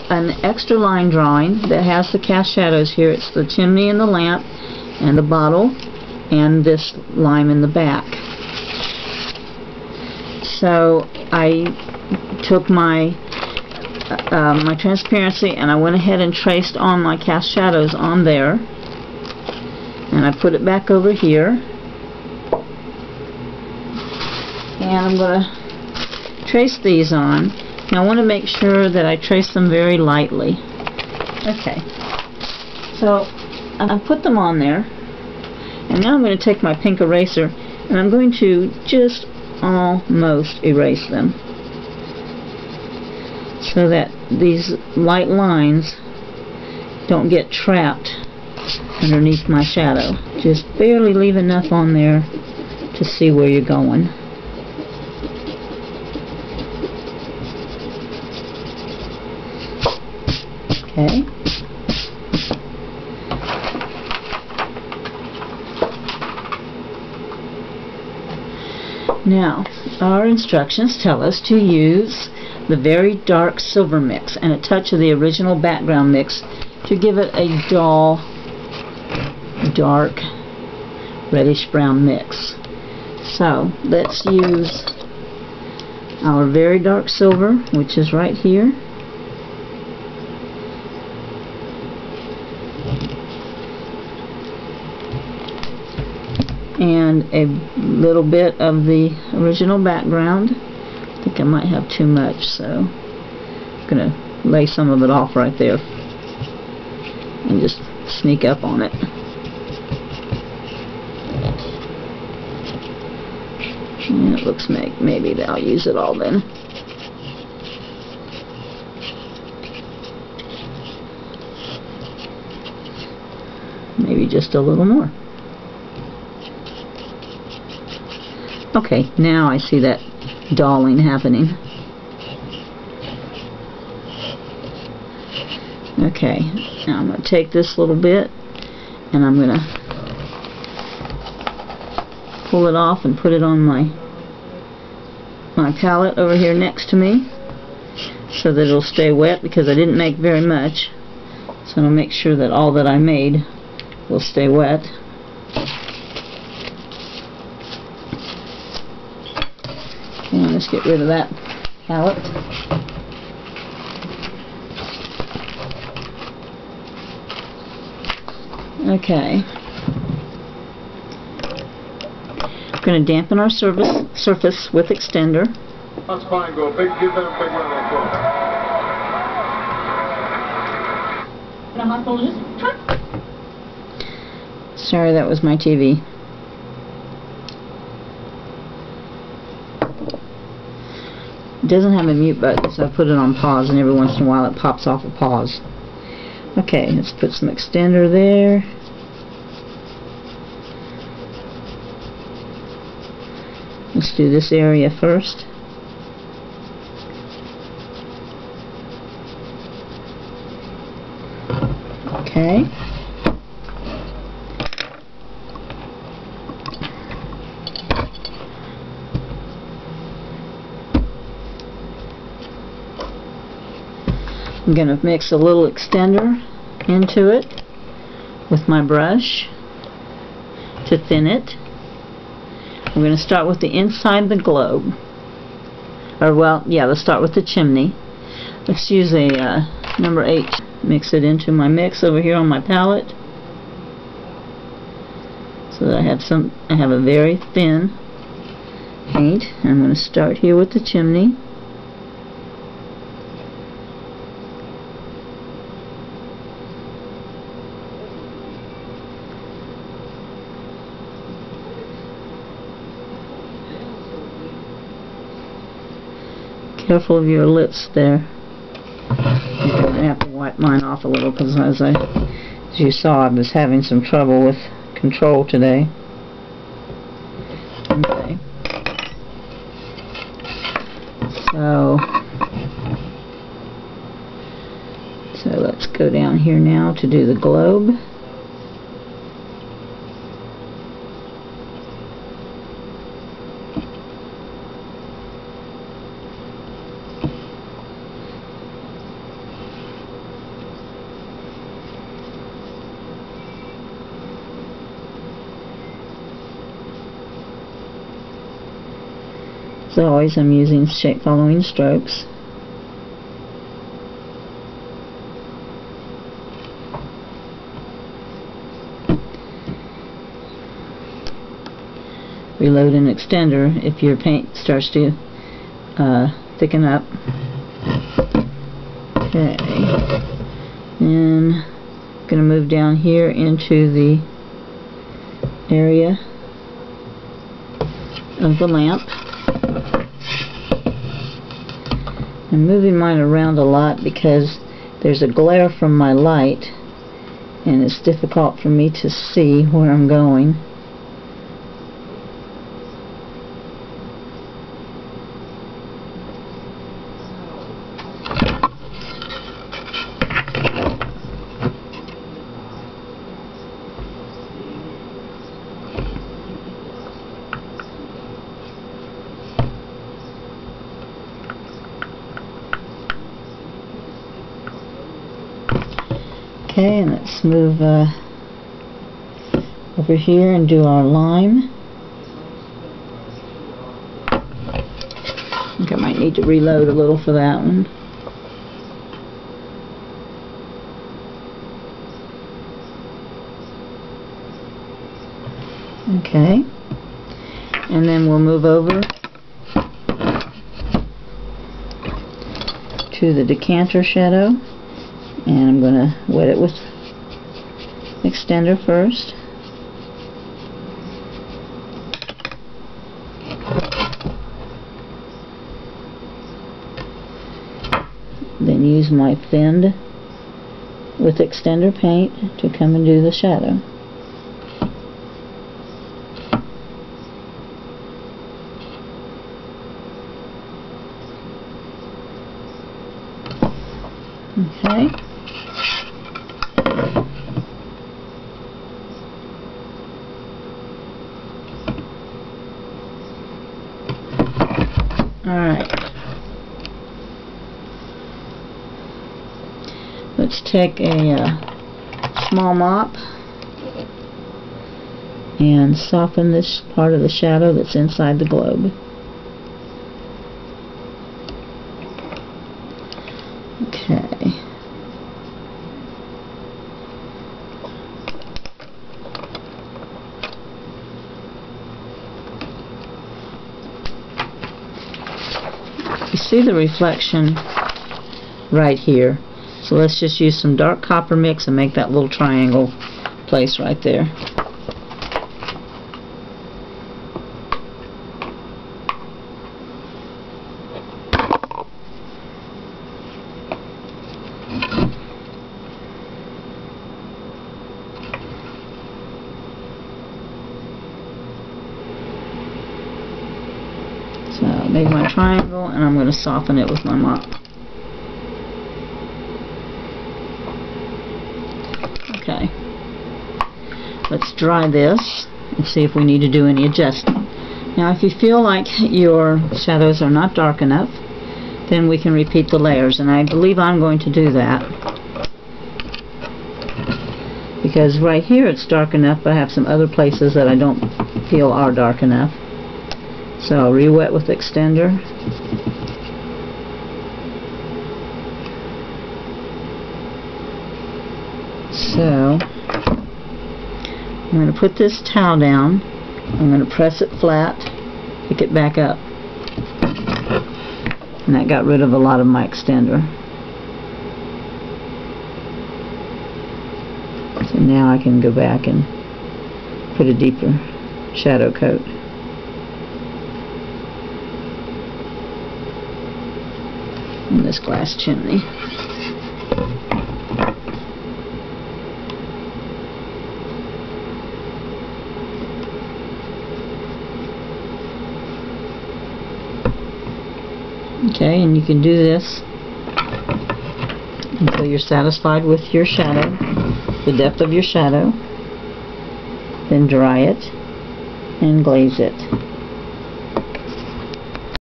an extra line drawing that has the cast shadows here. It's the chimney and the lamp and the bottle and this lime in the back. So I took my my transparency and I went ahead and traced on my cast shadows on there, and I put it back over here, and I'm going to trace these on. Now I want to make sure that I trace them very lightly. Okay, so I put them on there, and now I'm going to take my pink eraser and I'm going to just almost erase them, so that these light lines don't get trapped underneath my shadow. Just barely leave enough on there to see where you're going. Okay. Now, our instructions tell us to use the very dark silver mix and a touch of the original background mix to give it a dull, dark, reddish brown mix. So, let's use our very dark silver, which is right here. And a little bit of the original background. I think I might have too much, so I'm going to lay some of it off right there and just sneak up on it. And it looks like maybe I'll use it all then. Maybe just a little more. Okay, now I see that dulling happening. Okay, now I'm going to take this little bit and I'm going to pull it off and put it on my palette over here next to me so that it'll stay wet, because I didn't make very much. So I'll make sure that all that I made will stay wet. And let's get rid of that palette. Okay. We're going to dampen our surface with extender. That's fine. Go big. Give them a big round of applause. Sorry, that was my TV. It doesn't have a mute button, so I put it on pause, and every once in a while it pops off a pause. Okay, let's put some extender there. Let's do this area first. Okay. I'm going to mix a little extender into it with my brush to thin it. I'm going to start with the inside of the globe. Or, well, yeah, let's start with the chimney. Let's use a number 8. Mix it into my mix over here on my palette, so that I have a very thin paint. I'm going to start here with the chimney. Careful of your lips there. I have to wipe mine off a little, because as you saw, I was having some trouble with control today. Okay. So let's go down here now to do the globe. As always, I'm using shape following strokes. Reload an extender if your paint starts to thicken up. Okay, then I'm going to move down here into the area of the lamp. I'm moving mine around a lot because there's a glare from my light and it's difficult for me to see where I'm going. Okay, and let's move over here and do our lime. I think I might need to reload a little for that one. Okay, and then we'll move over to the decanter shadow. And I'm going to wet it with extender first. Then use my thinned with extender paint to come and do the shadow. Okay. Alright, let's take a small mop and soften this part of the shadow that's inside the globe. Okay. You see the reflection right here, so let's just use some dark copper mix and make that little triangle place right there. So I made my triangle and I'm going to soften it with my mop. Okay. Let's dry this and see if we need to do any adjusting. Now if you feel like your shadows are not dark enough, then we can repeat the layers, and I believe I'm going to do that. Because right here it's dark enough, but I have some other places that I don't feel are dark enough. So I'll re-wet with extender. So I'm going to put this towel down. I'm going to press it flat, pick it back up. And that got rid of a lot of my extender. So now I can go back and put a deeper shadow coat. On this glass chimney. Okay, and you can do this until you're satisfied with your shadow, the depth of your shadow. Then dry it and glaze it.